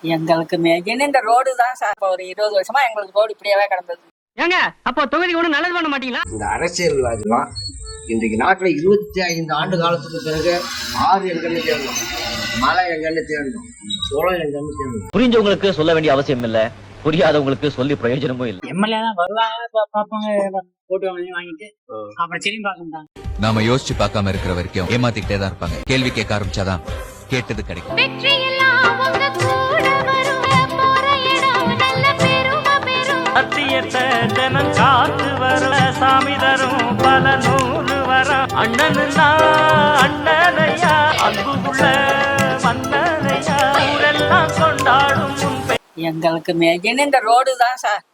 எங்களுக்கு மெயின் இந்த ரோடு தான் சார். இப்போ ஒரு 20 வருஷமா எங்களுக்கு ரோடு இப்படியாவே கிடந்தது. ஏங்க அப்போ தொகுதி ஒண்ணு நல்லது பண்ண மாட்டீங்களா? இந்த அரசியல்வாதிலாம் இன்றைக்கு நாட்டில் 25 ஆண்டு காலத்துக்கு பிறகு ஆறு எங்கன்னு தேடணும், மழை எங்கன்னு தேடணும், சோளம் எங்கன்னு தேடணும். புரிஞ்சவங்களுக்கு சொல்ல வேண்டிய அவசியம் இல்ல, புரியாதவங்களுக்கு சொல்லி பிரயோஜனமும் இல்லை. எம்எல்ஏ தான் வருவாங்க, பாப்பாங்க, போட்டு வாங்கிட்டு அப்புறம் திரும்பி பார்க்க மாட்டாங்க. நாம யோசிச்சு பார்க்காம இருக்கிற வரைக்கும் ஏமாத்திக்கிட்டே தான் இருப்பாங்க. கேள்வி கேட்க ஆரம்பிச்சாதான் கேட்டது கிடைக்கும். காத்து வர சாமி தரும் பல நூறு வரம். அண்ணனுன்னா அண்ணனையா, அன்புள்ள மன்னனையா, ஊரெல்லாம் கொண்டாடும். எங்களுக்கு மெயின் இந்த ரோடு தான் சார்.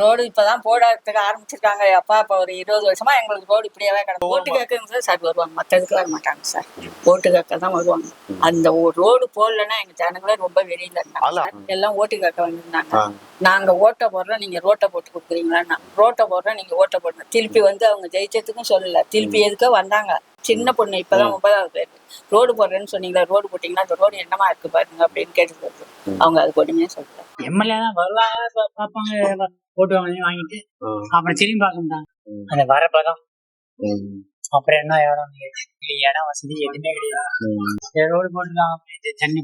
ரோடு இப்பதான் போடுறதுக்கு ஆரம்பிச்சிருக்காங்க. அப்பா இப்போ ஒரு 20 வருஷமா எங்களுக்கு ரோடு இப்படியாவே கிடக்கும். ஓட்டு கேட்குங்க சார் வருவாங்க, மற்றதுக்கு வர மாட்டாங்க சார். ஓட்டு கேட்க தான் வருவாங்க. அந்த ரோடு போடலன்னா எங்க ஜனங்களே ரொம்ப வெளியில இருந்தாங்க. எல்லாம் ஓட்டு கேட்க வந்திருந்தாங்க. நாங்க ஓட்டை போடுறோம், நீங்க ரோட்டை போட்டு கொடுக்குறீங்களா? ரோட்டை போடுறோம், நீங்க ஓட்டை போடணும். திருப்பி வந்து அவங்க ஜெயிச்சதுக்கும் சொல்லல, திருப்பி எதுக்கோ வந்தாங்க. சின்ன பொண்ணு இப்பதான் 9வது பேர். ரோடு போடுறேன்னு சொன்னீங்களா, ரோடு போட்டீங்கன்னா அந்த ரோடு என்னமா இருக்கு பாருங்க அப்படின்னு கேட்டு அவங்க அது ஒண்ணுமே சொல்லல. எம்எல்ஏ தான் வருவாங்க, பாப்பாங்க, போட்டு வாங்கிட்டு அப்புறம் திரும்பி பார்க்க மாட்டாங்க. அந்த வரப்பதான் அப்புறம் என்ன இடம் வசதி எதுவுமே கிடையாது. ரோடு போட்டுருக்காங்க, தண்ணி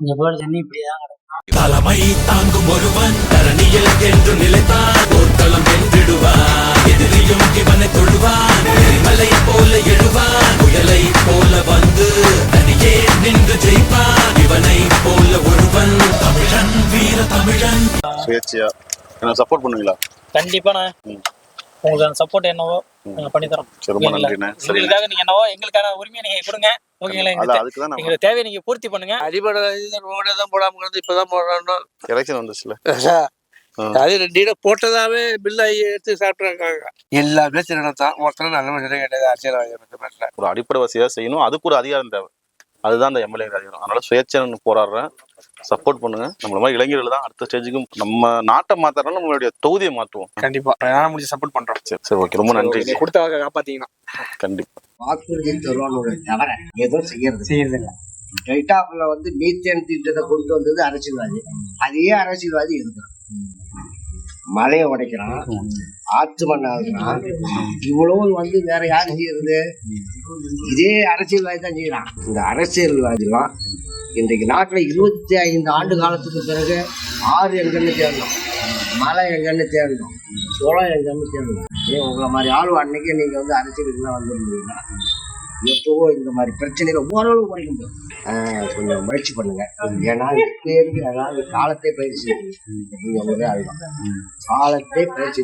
இங்க போட தண்ணி இப்படிதான் கிடக்கும். தலைமை தாங்கும் ஒருவன் தரணியில் என்று நிலைத்தான், போர்க்களம் வென்றிடுவான், எதிரியும் இவனை தொழுவான், மலை போல எழுவான், புயலை போல வந்து தனியே நின்று ஜெயிப்பான், இவனை போல ஒருவன் தமிழன், வீர தமிழன். சுயேட்சையா சப்போர்ட் பண்ணுவீங்களா? கண்டிப்பா நான் உங்களுக்கு அந்த சப்போர்ட் என்னவோ நாங்க பண்ணி தரோம். ரொம்ப நன்றிண்ணே. உங்களுக்காக நீங்க என்னவோ எங்களுக்கான உரிமையை நீங்க கொடுங்க, ஓகேங்களா? எங்களுக்கு தேவையை நீங்க பூர்த்தி பண்ணுங்க. அடிப்படை ரோடே தான் போடாம இப்பதான் போடணும். எலெக்ஷன் வந்துச்சுல, அது 2 இடம் போட்டதாவே பில் ஆகி எடுத்து சாப்பிட்டுருக்காங்க. எல்லாமே திருடத்தான், ஒருத்தரும் நல்ல மனுஷனே கிடையாது. அரசியல் ஒரு அடிப்படை வசதியாக செய்யணும், அதுக்கு ஒரு அதிகாரம் தேவை. அதுதான் அந்த எம்எல்ஏ அதிகாரம். அதனால சுயேட்சைன்னு போராடுறேன், சப்போர்ட் பண்ணுங்க. நம்மள மாதிரி இளைஞர்கள் தான் அடுத்த ஸ்டேஜுக்கு நம்ம நாட்டை மாத்துறோம், நம்மளுடைய தொகுதியை மாற்றுவோம். கண்டிப்பா நான் முடிஞ்சு சப்போர்ட் பண்றோம். சரி, ஓகே, ரொம்ப நன்றி. கொடுத்த காப்பாத்தீங்கன்னா கண்டிப்பா. வாக்குறுதி தருவானோட தவிர ஏதோ செய்யறது இல்லை. டைட்டாப்ல வந்து மீத்தேன் திட்டத்தை கொண்டு வந்தது அரசியல்வாதி. அதே அரசியல்வாதி இருக்கிறான், மலையை உடைக்கிறான், ஆத்து மண் ஆகுறான். இவ்வளவு வந்து வேற யாரு செய்யறது? இதே அரசியல்வாதி தான் செய்யறான். இந்த அரசியல்வாதிலாம் இன்றைக்கு நாட்டில் 25 ஆண்டு காலத்துக்கு பிறகு ஆறு எங்கன்னு தேடணும், மழை எங்கன்னு தேடணும், சோளம் எங்கன்னு தேடணும். உங்களை மாதிரி ஆளு அன்னைக்கே நீங்க வந்து அரசியலுக்குலாம் வந்துருந்தீங்கன்னா எப்பவோ இந்த மாதிரி பிரச்சனைகளை ஓரளவு குறைக்க முடியும். கொஞ்சம் முயற்சி பண்ணுங்க. ஏன்னா பேருக்கு அதாவது காலத்தை பயிற்சி, நீங்க ஒரே ஆளுதான், காலத்தை பயிற்சி.